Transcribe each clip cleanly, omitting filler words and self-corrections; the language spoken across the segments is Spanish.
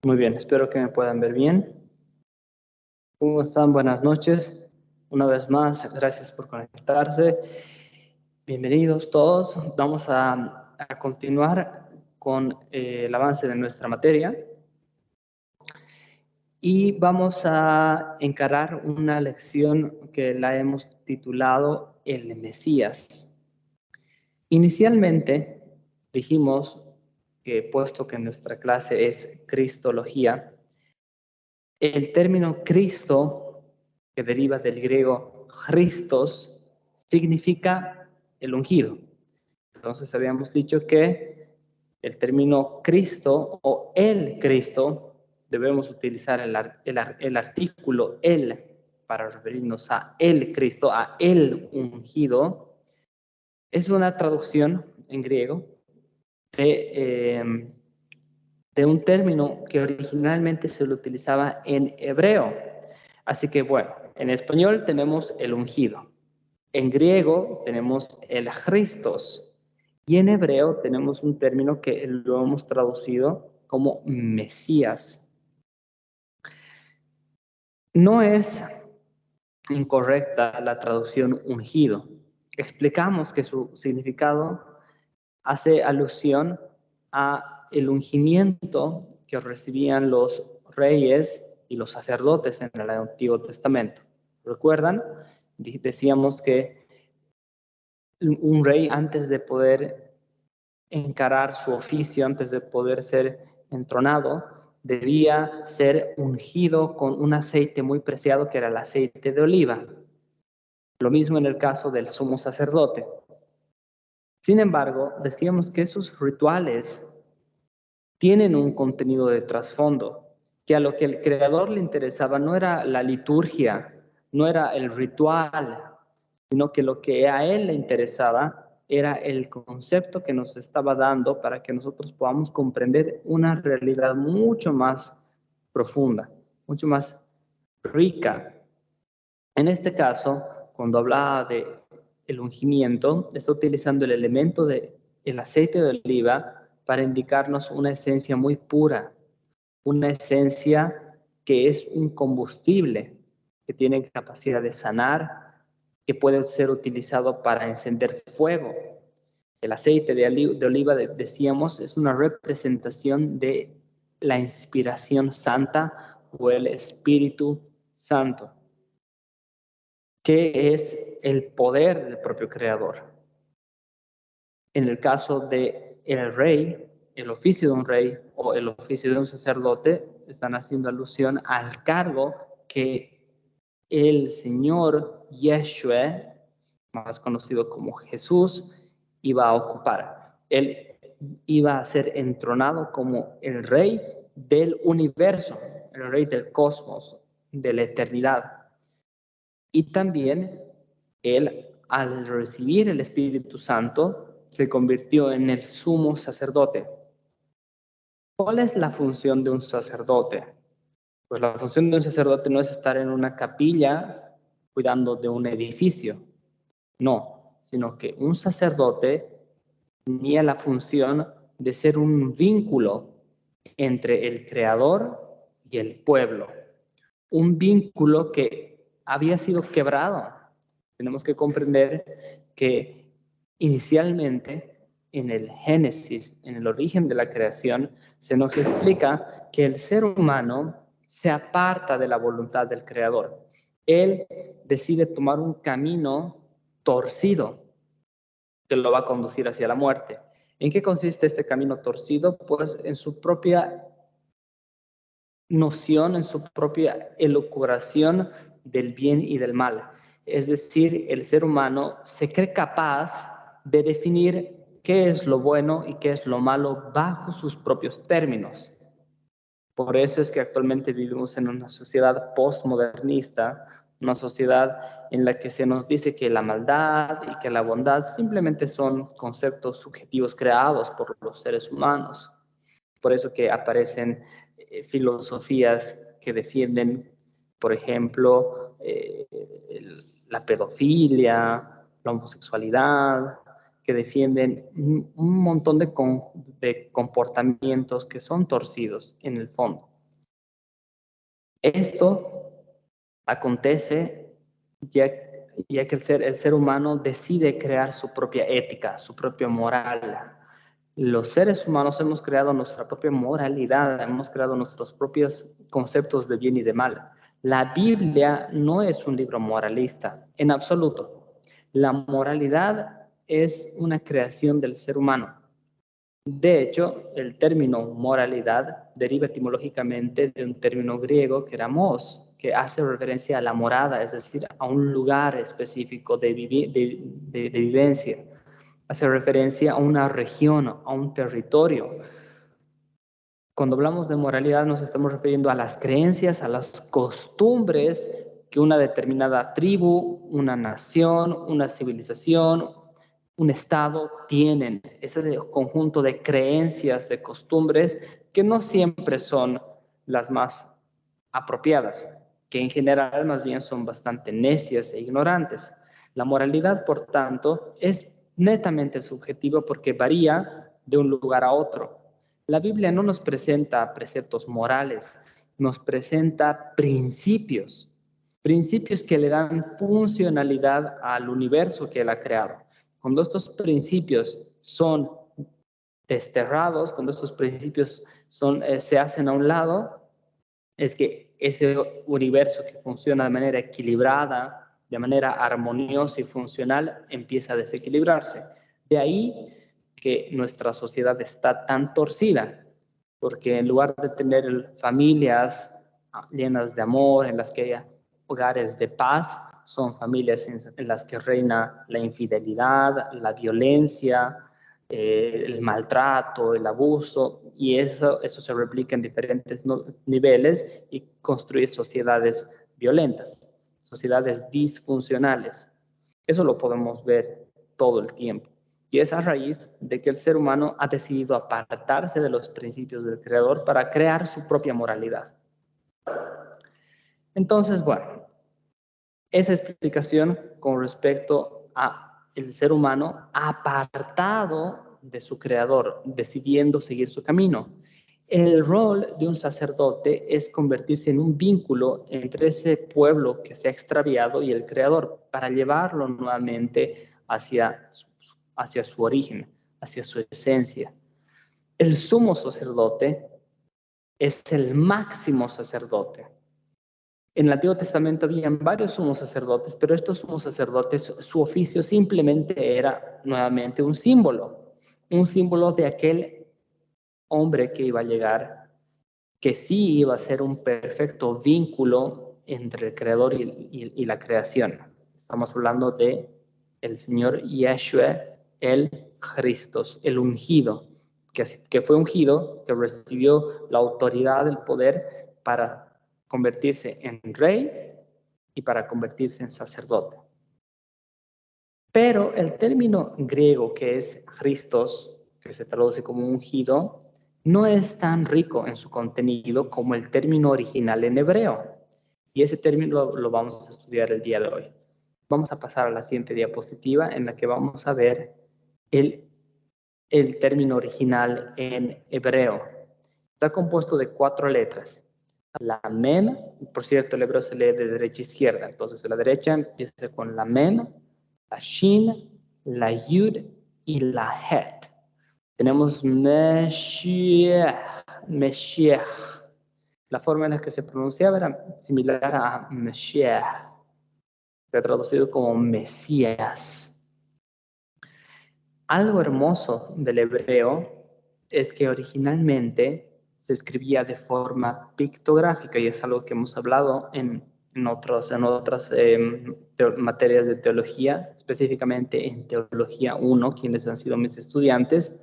Muy bien, espero que me puedan ver bien. ¿Cómo están? Buenas noches. Una vez más, gracias por conectarse. Bienvenidos todos. Vamos a continuar con el avance de nuestra materia y vamos a encarar una lección que la hemos titulado El Mesías. Inicialmente dijimos que, puesto que nuestra clase es Cristología, el término Cristo, que deriva del griego Christos, significa el ungido. Entonces habíamos dicho que el término Cristo o el Cristo, debemos utilizar el artículo el para referirnos a el Cristo, a el ungido. Es una traducción en griego de un término que originalmente se lo utilizaba en hebreo. Así que bueno, en español tenemos el ungido, en griego tenemos el Christos y en hebreo tenemos un término que lo hemos traducido como Mesías. No es incorrecta la traducción ungido. Explicamos que su significado hace alusión a el ungimiento que recibían los reyes y los sacerdotes en el Antiguo Testamento. ¿Recuerdan? Decíamos que un rey, antes de poder encarar su oficio, antes de poder ser entronado, debía ser ungido con un aceite muy preciado que era el aceite de oliva. Lo mismo en el caso del sumo sacerdote. Sin embargo, decíamos que esos rituales tienen un contenido de trasfondo, que a lo que el creador le interesaba no era la liturgia, no era el ritual, sino que lo que a él le interesaba era el concepto que nos estaba dando para que nosotros podamos comprender una realidad mucho más profunda, mucho más rica. En este caso, cuando hablaba de el ungimiento, está utilizando el elemento del aceite de oliva para indicarnos una esencia muy pura, una esencia que es un combustible, que tiene capacidad de sanar, que puede ser utilizado para encender fuego. El aceite de oliva, decíamos, es una representación de la inspiración santa o el Espíritu Santo, que es el poder del propio creador. En el caso de el rey, el oficio de un rey o el oficio de un sacerdote, están haciendo alusión al cargo que el Señor Yeshua, más conocido como Jesús, iba a ocupar. Él iba a ser entronado como el rey del universo, el rey del cosmos, de la eternidad. Y también él, al recibir el Espíritu Santo, se convirtió en el sumo sacerdote. ¿Cuál es la función de un sacerdote? Pues la función de un sacerdote no es estar en una capilla cuidando de un edificio, no, sino que un sacerdote tenía la función de ser un vínculo entre el Creador y el pueblo, un vínculo que había sido quebrado. Tenemos que comprender que inicialmente en el Génesis, en el origen de la creación, se nos explica que el ser humano se aparta de la voluntad del Creador. Él decide tomar un camino torcido que lo va a conducir hacia la muerte. ¿En qué consiste este camino torcido? Pues en su propia noción, en su propia elucubración del bien y del mal. Es decir, el ser humano se cree capaz de definir qué es lo bueno y qué es lo malo bajo sus propios términos. Por eso es que actualmente vivimos en una sociedad postmodernista, una sociedad en la que se nos dice que la maldad y que la bondad simplemente son conceptos subjetivos creados por los seres humanos. Por eso que aparecen filosofías que defienden, por ejemplo, la pedofilia, la homosexualidad, que defienden un montón de comportamientos que son torcidos en el fondo. Esto acontece ya que el ser humano decide crear su propia ética, su propia moral. Los seres humanos hemos creado nuestra propia moralidad, hemos creado nuestros propios conceptos de bien y de mal. La Biblia no es un libro moralista, en absoluto. La moralidad es una creación del ser humano. De hecho, el término moralidad deriva etimológicamente de un término griego que era mos, que hace referencia a la morada, es decir, a un lugar específico de vivencia. Hace referencia a una región, a un territorio. Cuando hablamos de moralidad nos estamos refiriendo a las creencias, a las costumbres que una determinada tribu, una nación, una civilización, un estado tienen. Ese conjunto de creencias, de costumbres que no siempre son las más apropiadas, que en general más bien son bastante necias e ignorantes. La moralidad, por tanto, es netamente subjetiva porque varía de un lugar a otro. La Biblia no nos presenta preceptos morales, nos presenta principios, principios que le dan funcionalidad al universo que él ha creado. Cuando estos principios son desterrados, cuando estos principios se hacen a un lado, es que ese universo que funciona de manera equilibrada, de manera armoniosa y funcional, empieza a desequilibrarse. De ahí que nuestra sociedad está tan torcida, porque en lugar de tener familias llenas de amor, en las que haya hogares de paz, son familias en las que reina la infidelidad, la violencia, el maltrato, el abuso, y eso se replica en diferentes niveles y construye sociedades violentas, sociedades disfuncionales. Eso lo podemos ver todo el tiempo. Y es a raíz de que el ser humano ha decidido apartarse de los principios del Creador para crear su propia moralidad. Entonces, bueno, esa explicación con respecto a el ser humano apartado de su Creador, decidiendo seguir su camino. El rol de un sacerdote es convertirse en un vínculo entre ese pueblo que se ha extraviado y el Creador para llevarlo nuevamente hacia su origen, hacia su esencia. El sumo sacerdote es el máximo sacerdote. En el Antiguo Testamento habían varios sumos sacerdotes, pero estos sumos sacerdotes, su oficio simplemente era nuevamente un símbolo de aquel hombre que iba a llegar, que sí iba a ser un perfecto vínculo entre el Creador y la creación. Estamos hablando de el Señor Yeshua, el Christos, el ungido, que fue ungido, que recibió la autoridad, el poder para convertirse en rey y para convertirse en sacerdote. Pero el término griego que es Christos, que se traduce como ungido, no es tan rico en su contenido como el término original en hebreo. Y ese término lo vamos a estudiar el día de hoy. Vamos a pasar a la siguiente diapositiva en la que vamos a ver el término original en hebreo. Está compuesto de 4 letras. La mem, por cierto, el hebreo se lee de derecha a izquierda. Entonces, a la derecha empieza con la mem, la shin, la yud y la het. Tenemos Meshiach. La forma en la que se pronunciaba era similar a Meshiach, se ha traducido como Mesías. Algo hermoso del hebreo es que originalmente se escribía de forma pictográfica y es algo que hemos hablado en otras materias de teología, específicamente en Teología 1, quienes han sido mis estudiantes.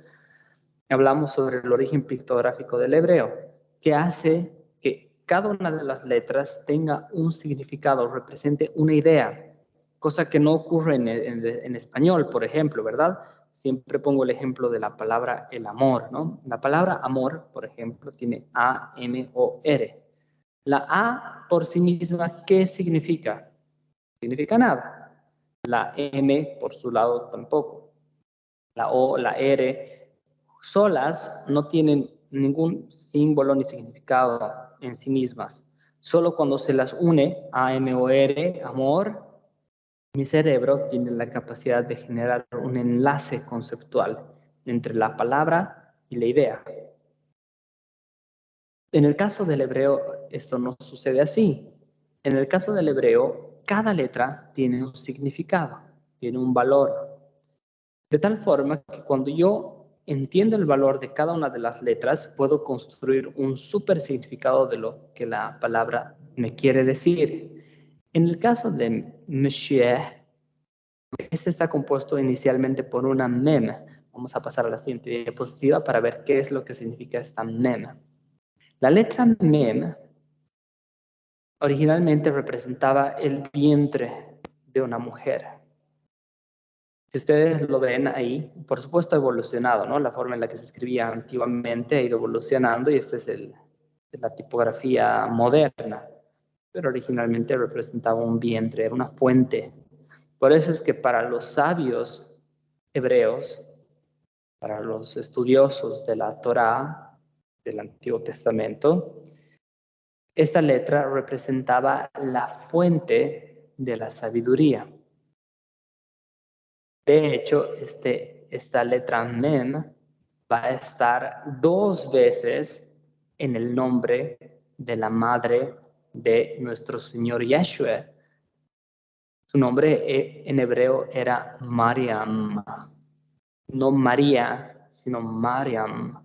Hablamos sobre el origen pictográfico del hebreo, que hace que cada una de las letras tenga un significado, represente una idea, cosa que no ocurre en español, por ejemplo, ¿verdad? Siempre pongo el ejemplo de la palabra el amor, ¿no? La palabra amor, por ejemplo, tiene A-M-O-R. La A por sí misma, ¿qué significa? Significa nada. La M por su lado tampoco. La O, la R, solas no tienen ningún símbolo ni significado en sí mismas. Solo cuando se las une, A-M-O-R, amor, mi cerebro tiene la capacidad de generar un enlace conceptual entre la palabra y la idea. En el caso del hebreo, esto no sucede así. En el caso del hebreo, cada letra tiene un significado, tiene un valor. De tal forma que cuando yo entiendo el valor de cada una de las letras, puedo construir un súper significado de lo que la palabra me quiere decir. En el caso de Mashiach, este está compuesto inicialmente por una mem. Vamos a pasar a la siguiente diapositiva para ver qué es lo que significa esta mem. La letra mem originalmente representaba el vientre de una mujer. Si ustedes lo ven ahí, por supuesto ha evolucionado, ¿no? La forma en la que se escribía antiguamente ha ido evolucionando y esta es la tipografía moderna. Pero originalmente representaba un vientre, era una fuente. Por eso es que para los sabios hebreos, para los estudiosos de la Torá, del Antiguo Testamento, esta letra representaba la fuente de la sabiduría. De hecho, esta letra Mem va a estar 2 veces en el nombre de la madre de nuestro Señor Yeshua. Su nombre en hebreo era Mariam, no María, sino Mariam,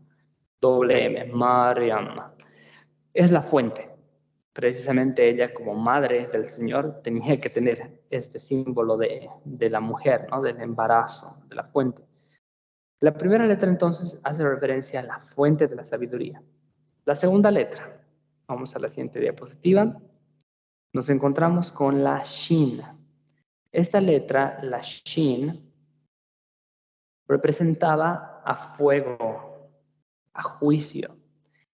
doble M, Mariam. Es la fuente. Precisamente ella, como madre del Señor, tenía que tener este símbolo de la mujer, ¿no? Del embarazo, de la fuente. La primera letra entonces hace referencia a la fuente de la sabiduría. La segunda letra, vamos a la siguiente diapositiva, nos encontramos con la Shin. Esta letra, la Shin, representaba a fuego, a juicio.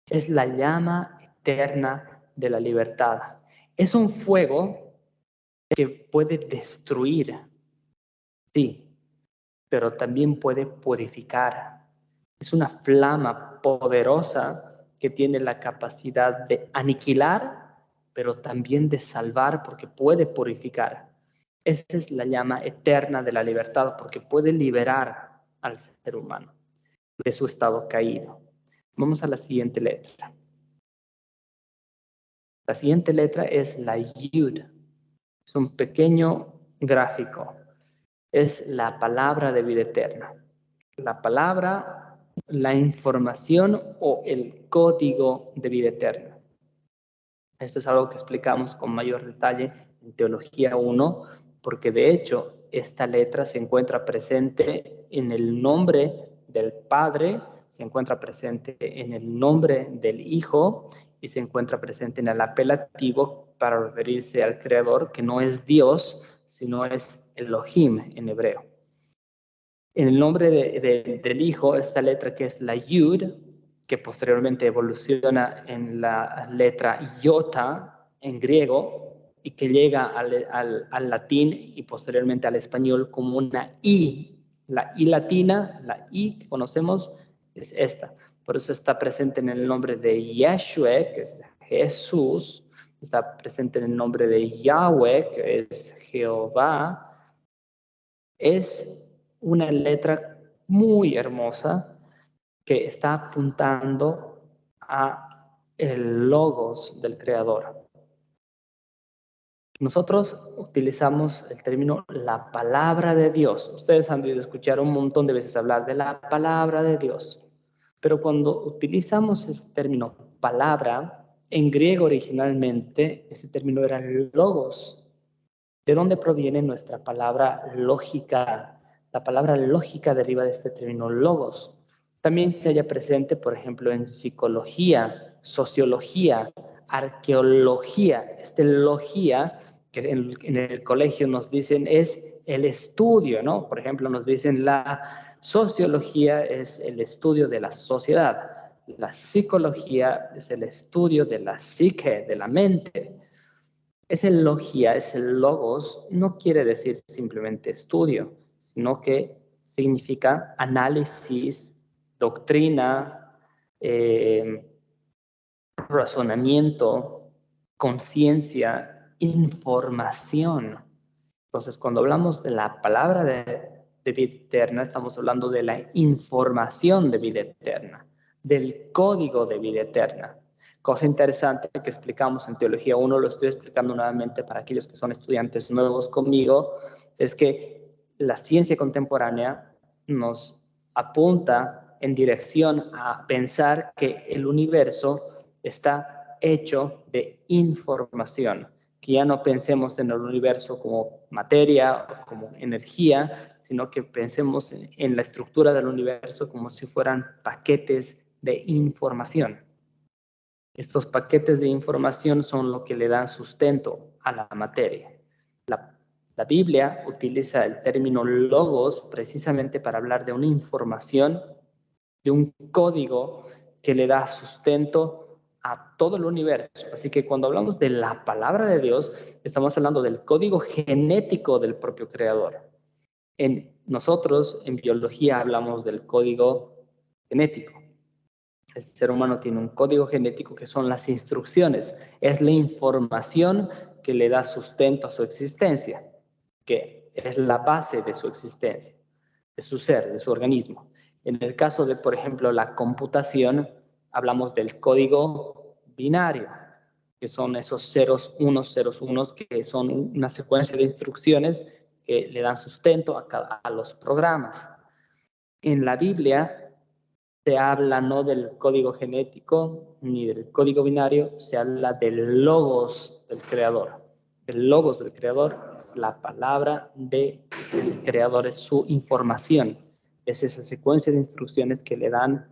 Es la llama eterna de la libertad. Es un fuego que puede destruir, sí, pero también puede purificar. Es una flama poderosa que tiene la capacidad de aniquilar, pero también de salvar porque puede purificar. Esa es la llama eterna de la libertad porque puede liberar al ser humano de su estado caído. Vamos a la siguiente letra. La siguiente letra es la Yud. Es un pequeño gráfico. Es la palabra de vida eterna. La palabra, la información o el código de vida eterna. Esto es algo que explicamos con mayor detalle en Teología 1, porque de hecho esta letra se encuentra presente en el nombre del Padre, se encuentra presente en el nombre del Hijo y se encuentra presente en el apelativo para referirse al Creador, que no es Dios, sino es Elohim en hebreo. En el nombre del Hijo, esta letra que es la Yud, que posteriormente evoluciona en la letra Iota en griego y que llega al latín y posteriormente al español como una I. La I latina, la I que conocemos, es esta. Por eso está presente en el nombre de Yeshua, que es Jesús, está presente en el nombre de Yahweh, que es Jehová. Es una letra muy hermosa que está apuntando a el logos del Creador. Nosotros utilizamos el término la palabra de Dios. Ustedes han debido escuchar un montón de veces hablar de la palabra de Dios. Pero cuando utilizamos ese término palabra, en griego originalmente ese término era logos. ¿De dónde proviene nuestra palabra lógica? La palabra lógica deriva de este término logos. También se halla presente, por ejemplo, en psicología, sociología, arqueología. Logía, que en el colegio nos dicen es el estudio, ¿no? Por ejemplo, nos dicen la sociología es el estudio de la sociedad. La psicología es el estudio de la psique, de la mente. Ese logia, ese logos, no quiere decir simplemente estudio, sino que significa análisis, doctrina, razonamiento, conciencia, información. Entonces, cuando hablamos de la palabra de vida eterna, estamos hablando de la información de vida eterna, del código de vida eterna. Cosa interesante que explicamos en Teología 1, lo estoy explicando nuevamente para aquellos que son estudiantes nuevos conmigo, es que la ciencia contemporánea nos apunta en dirección a pensar que el universo está hecho de información, que ya no pensemos en el universo como materia o como energía, sino que pensemos en la estructura del universo como si fueran paquetes de información. Estos paquetes de información son lo que le dan sustento a la materia. La Biblia utiliza el término logos precisamente para hablar de una información, de un código que le da sustento a todo el universo. Así que cuando hablamos de la palabra de Dios, estamos hablando del código genético del propio creador. Nosotros en biología hablamos del código genético. El ser humano tiene un código genético que son las instrucciones, es la información que le da sustento a su existencia, que es la base de su existencia, de su ser, de su organismo. En el caso de, por ejemplo, la computación, hablamos del código binario, que son esos ceros, unos, que son una secuencia de instrucciones que le dan sustento a los programas. En la Biblia se habla no del código genético ni del código binario, se habla del logos del creador. El logos del creador es la palabra del creador, es su información, es esa secuencia de instrucciones que le dan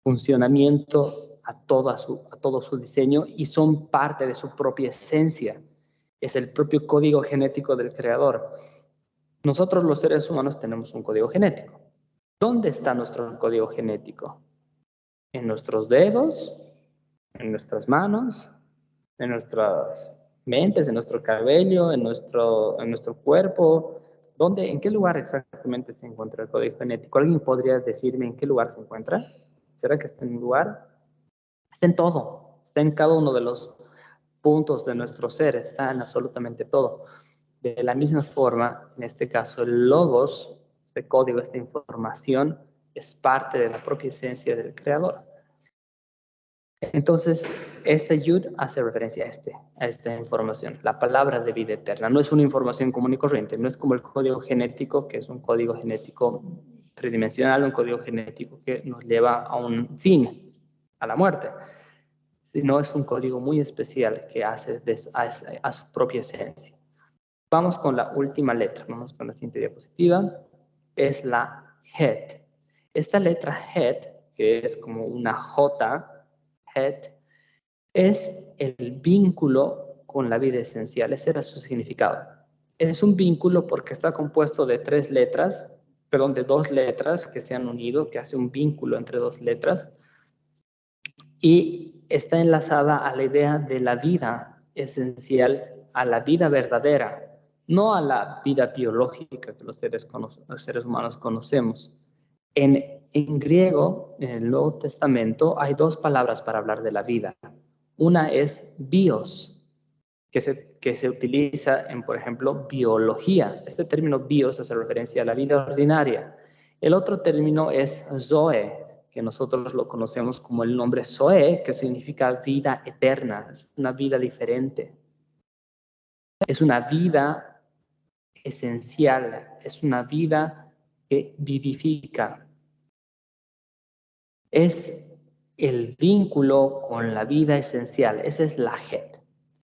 funcionamiento a todo su diseño y son parte de su propia esencia. Es el propio código genético del creador. Nosotros los seres humanos tenemos un código genético. ¿Dónde está nuestro código genético? En nuestros dedos, en nuestras manos, en nuestras mentes, en nuestro cabello, en nuestro cuerpo. ¿Dónde, en qué lugar exactamente se encuentra el código genético? ¿Alguien podría decirme en qué lugar se encuentra? ¿Será que está en un lugar? Está en todo, está en cada uno de los puntos de nuestro ser, está en absolutamente todo. De la misma forma, en este caso, el logos, este código, esta información, es parte de la propia esencia del creador. Entonces, este Yud hace referencia a esta información, la palabra de vida eterna. No es una información común y corriente, no es como el código genético, que es un código genético tridimensional, un código genético que nos lleva a un fin, a la muerte, sino es un código muy especial que hace a su propia esencia. Vamos con la última letra, vamos con la siguiente diapositiva, es la Het. Esta letra Het, que es como una J, Het, es el vínculo con la vida esencial, ese era su significado. Es un vínculo porque está compuesto de de dos letras que se han unido, que hace un vínculo entre dos letras, y está enlazada a la idea de la vida esencial, a la vida verdadera, no a la vida biológica que los seres humanos conocemos. En griego, en el Nuevo Testamento, hay dos palabras para hablar de la vida. Una es bios, que se utiliza en, por ejemplo, biología. Este término bios hace referencia a la vida ordinaria. El otro término es zoe, que nosotros lo conocemos como el nombre Zoe, que significa vida eterna, es una vida diferente. Es una vida esencial, es una vida que vivifica. Es el vínculo con la vida esencial, esa es la Het.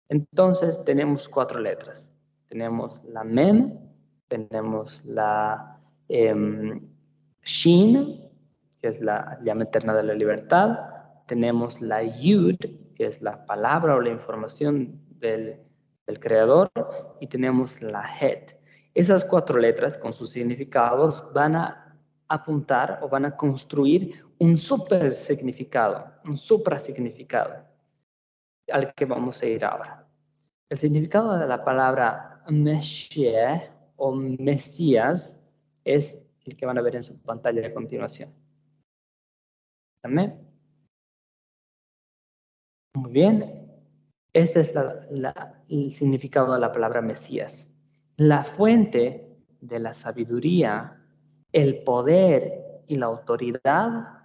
Entonces tenemos 4 letras. Tenemos la Mem, tenemos la Shin, que es la llama eterna de la libertad. Tenemos la Yud, que es la palabra o la información del creador. Y tenemos la Het. Esas 4 letras con sus significados van a apuntar o van a construir un super significado, un suprasignificado al que vamos a ir ahora. El significado de la palabra Meshiach o Mesías es el que van a ver en su pantalla a continuación. ¿Amén? Muy bien. Este es el significado de la palabra Mesías. La fuente de la sabiduría, el poder y la autoridad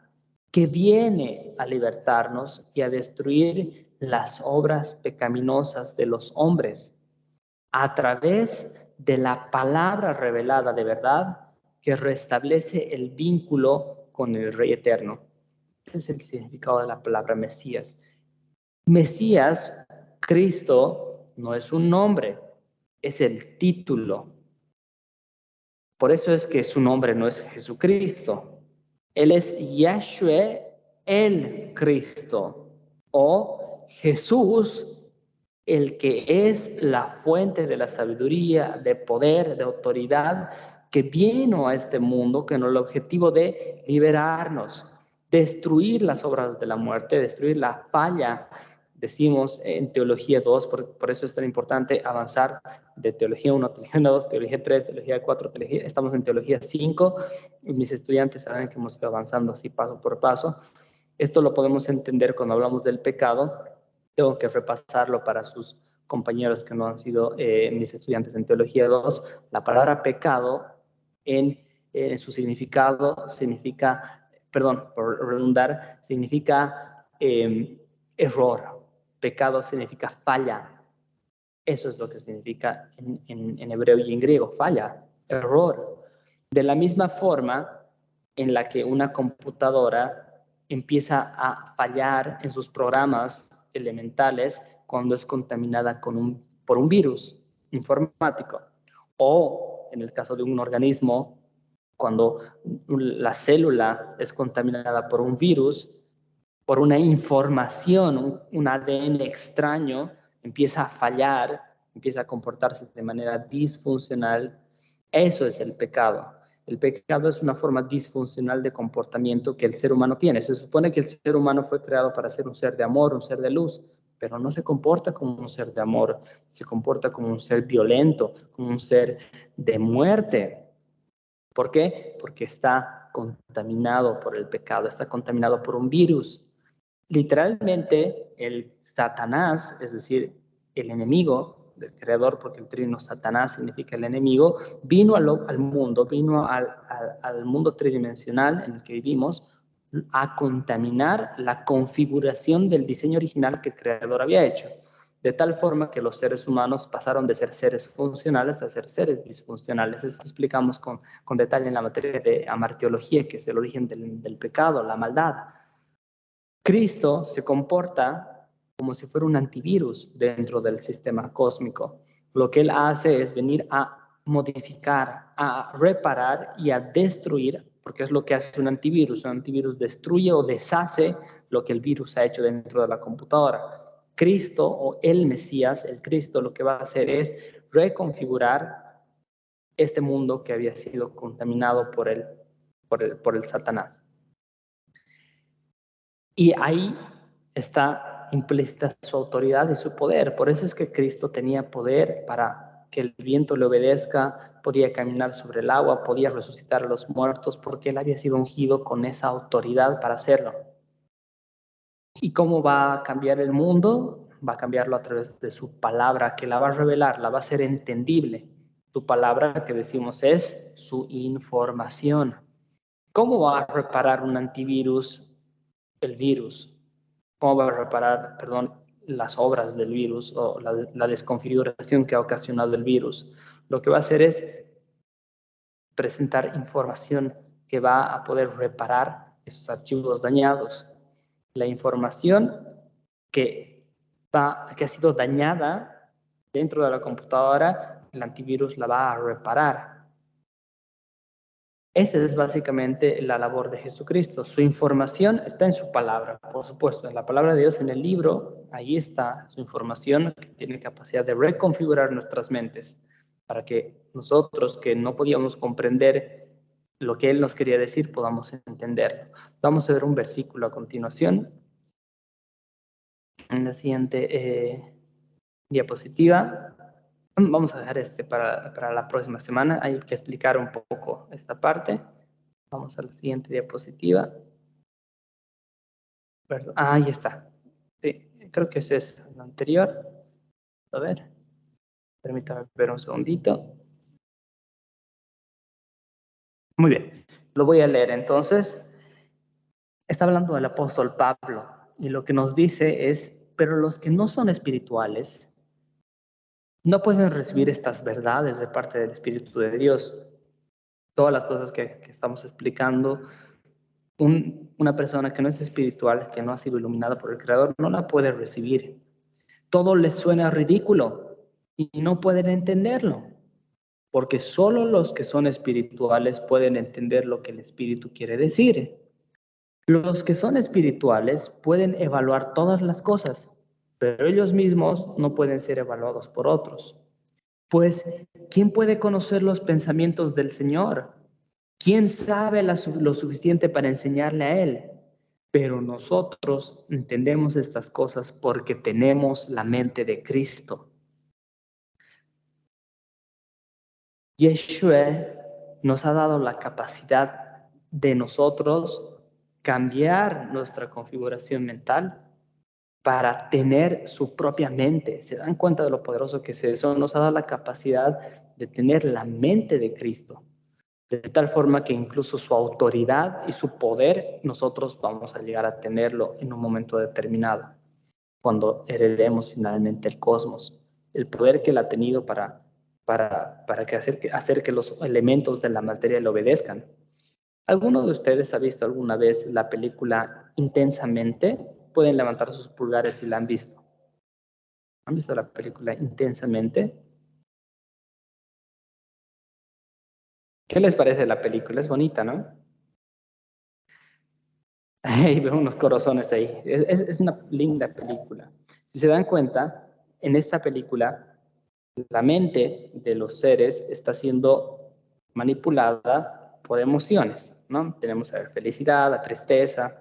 que viene a libertarnos y a destruir las obras pecaminosas de los hombres a través de la palabra revelada de verdad que restablece el vínculo con el Rey Eterno. Ese es el significado de la palabra Mesías. Mesías, Cristo, no es un nombre, es el título. Por eso es que su nombre no es Jesucristo. Él es Yahshua el Cristo o Jesús, el que es la fuente de la sabiduría, de poder, de autoridad, que vino a este mundo con el objetivo de liberarnos, destruir las obras de la muerte, destruir la falla. Decimos en Teología 2, por eso es tan importante avanzar de Teología 1, Teología 2, Teología 3, Teología 4, estamos en Teología 5, y mis estudiantes saben que hemos ido avanzando así paso por paso. Esto lo podemos entender cuando hablamos del pecado. Tengo que repasarlo para sus compañeros que no han sido mis estudiantes en Teología 2. La palabra pecado en su significado significa, perdón, por redundar, significa error. Pecado significa falla. Eso es lo que significa en hebreo y en griego, falla, error. De la misma forma en la que una computadora empieza a fallar en sus programas elementales cuando es contaminada por un virus informático. O en el caso de un organismo, cuando la célula es contaminada por un virus, por una información, un ADN extraño, empieza a fallar, empieza a comportarse de manera disfuncional. Eso es el pecado. El pecado es una forma disfuncional de comportamiento que el ser humano tiene. Se supone que el ser humano fue creado para ser un ser de amor, un ser de luz, pero no se comporta como un ser de amor, se comporta como un ser violento, como un ser de muerte. ¿Por qué? Porque está contaminado por el pecado, está contaminado por un virus. Literalmente, el Satanás, es decir, el enemigo del creador, porque el término Satanás significa el enemigo, vino al mundo, vino al mundo tridimensional en el que vivimos a contaminar la configuración del diseño original que el creador había hecho. De tal forma que los seres humanos pasaron de ser seres funcionales a ser seres disfuncionales. Esto explicamos con detalle en la materia de amartiología, que es el origen del pecado, la maldad. Cristo se comporta como si fuera un antivirus dentro del sistema cósmico. Lo que él hace es venir a modificar, a reparar y a destruir, porque es lo que hace un antivirus. Un antivirus destruye o deshace lo que el virus ha hecho dentro de la computadora. Cristo o el Mesías, el Cristo, lo que va a hacer es reconfigurar este mundo que había sido contaminado por el Satanás. Y ahí está implícita su autoridad y su poder. Por eso es que Cristo tenía poder para que el viento le obedezca, podía caminar sobre el agua, podía resucitar a los muertos, porque él había sido ungido con esa autoridad para hacerlo. ¿Y cómo va a cambiar el mundo? Va a cambiarlo a través de su palabra, que la va a revelar, la va a hacer entendible. Su palabra, que decimos, es su información. ¿Cómo va a reparar un antivirus el virus? ¿Cómo va a reparar, las obras del virus o la desconfiguración que ha ocasionado el virus? Lo que va a hacer es presentar información que va a poder reparar esos archivos dañados. La información que ha sido dañada dentro de la computadora, el antivirus la va a reparar. Esa es básicamente la labor de Jesucristo. Su información está en su palabra, por supuesto, en la palabra de Dios, en el libro, ahí está su información que tiene capacidad de reconfigurar nuestras mentes para que nosotros que no podíamos comprender lo que Él nos quería decir, podamos entenderlo. Vamos a ver un versículo a continuación. En la siguiente diapositiva. Vamos a dejar para la próxima semana. Hay que explicar un poco esta parte. Vamos a la siguiente diapositiva. Perdón. Ahí está. Sí, creo que ese es el anterior. A ver, permítame ver un segundito. Muy bien, lo voy a leer entonces. Está hablando del apóstol Pablo y lo que nos dice es, pero los que no son espirituales no pueden recibir estas verdades de parte del Espíritu de Dios. Todas las cosas que estamos explicando, una persona que no es espiritual, que no ha sido iluminada por el Creador, no la puede recibir. Todo les suena ridículo y no pueden entenderlo, porque solo los que son espirituales pueden entender lo que el Espíritu quiere decir. Los que son espirituales pueden evaluar todas las cosas, pero ellos mismos no pueden ser evaluados por otros. Pues, ¿quién puede conocer los pensamientos del Señor? ¿Quién sabe lo suficiente para enseñarle a Él? Pero nosotros entendemos estas cosas porque tenemos la mente de Cristo. Yeshua nos ha dado la capacidad de nosotros cambiar nuestra configuración mental para tener su propia mente. ¿Se dan cuenta de lo poderoso que es eso? Nos ha dado la capacidad de tener la mente de Cristo, de tal forma que incluso su autoridad y su poder nosotros vamos a llegar a tenerlo en un momento determinado, cuando heredemos finalmente el cosmos. El poder que él ha tenido para hacer que los elementos de la materia le obedezcan. ¿Alguno de ustedes ha visto alguna vez la película Intensamente? Pueden levantar sus pulgares si la han visto. ¿Han visto la película Intensamente? ¿Qué les parece la película? Es bonita, ¿no? Ahí veo unos corazones ahí. Es una linda película. Si se dan cuenta, en esta película, la mente de los seres está siendo manipulada por emociones, ¿no? Tenemos la felicidad, la tristeza.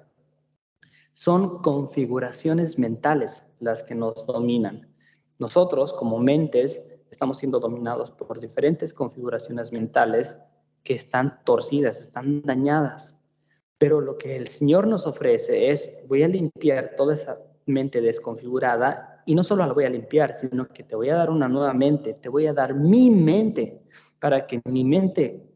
Son configuraciones mentales las que nos dominan. Nosotros, como mentes, estamos siendo dominados por diferentes configuraciones mentales que están torcidas, están dañadas. Pero lo que el Señor nos ofrece es, voy a limpiar toda esa mente desconfigurada y no solo la voy a limpiar, sino que te voy a dar una nueva mente, te voy a dar mi mente para que mi mente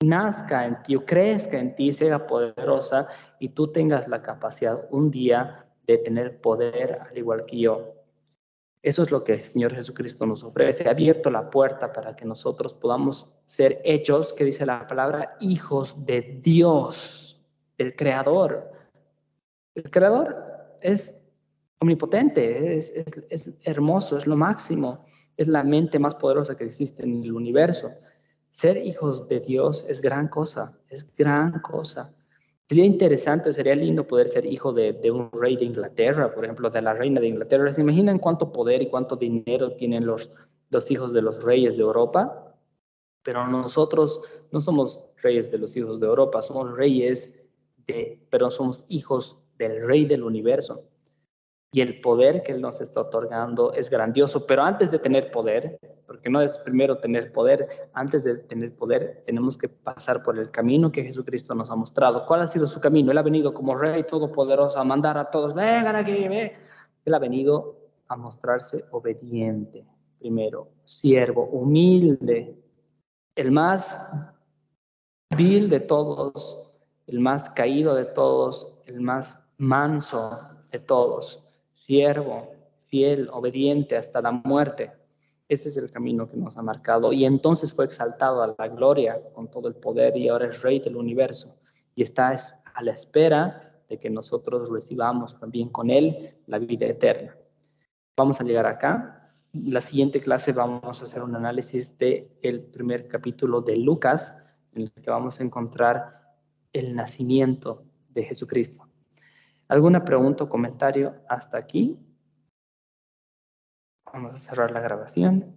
nazca en ti o crezca en ti, sea poderosa y tú tengas la capacidad un día de tener poder al igual que yo. Eso es lo que el Señor Jesucristo nos ofrece. Ha abierto la puerta para que nosotros podamos ser hechos, que dice la palabra, hijos de Dios, el Creador. El Creador es omnipotente, es hermoso, es lo máximo, es la mente más poderosa que existe en el universo. Ser hijos de Dios es gran cosa, es gran cosa. Sería interesante, sería lindo poder ser hijo de un rey de Inglaterra, por ejemplo, de la reina de Inglaterra. ¿Se imaginan cuánto poder y cuánto dinero tienen los hijos de los reyes de Europa? Pero nosotros no somos reyes de los hijos de Europa, somos pero somos hijos del rey del universo. Y el poder que Él nos está otorgando es grandioso, pero antes de tener poder, porque no es primero tener poder, antes de tener poder tenemos que pasar por el camino que Jesucristo nos ha mostrado. ¿Cuál ha sido su camino? Él ha venido como Rey Todopoderoso a mandar a todos, vengan aquí, ve. Él ha venido a mostrarse obediente, primero, siervo, humilde, el más vil de todos, el más caído de todos, el más manso de todos, siervo, fiel, obediente hasta la muerte. Ese es el camino que nos ha marcado. Y entonces fue exaltado a la gloria con todo el poder y ahora es Rey del universo. Y está a la espera de que nosotros recibamos también con Él la vida eterna. Vamos a llegar acá. La siguiente clase vamos a hacer un análisis del primer capítulo de Lucas, en el que vamos a encontrar el nacimiento de Jesucristo. ¿Alguna pregunta o comentario hasta aquí? Vamos a cerrar la grabación.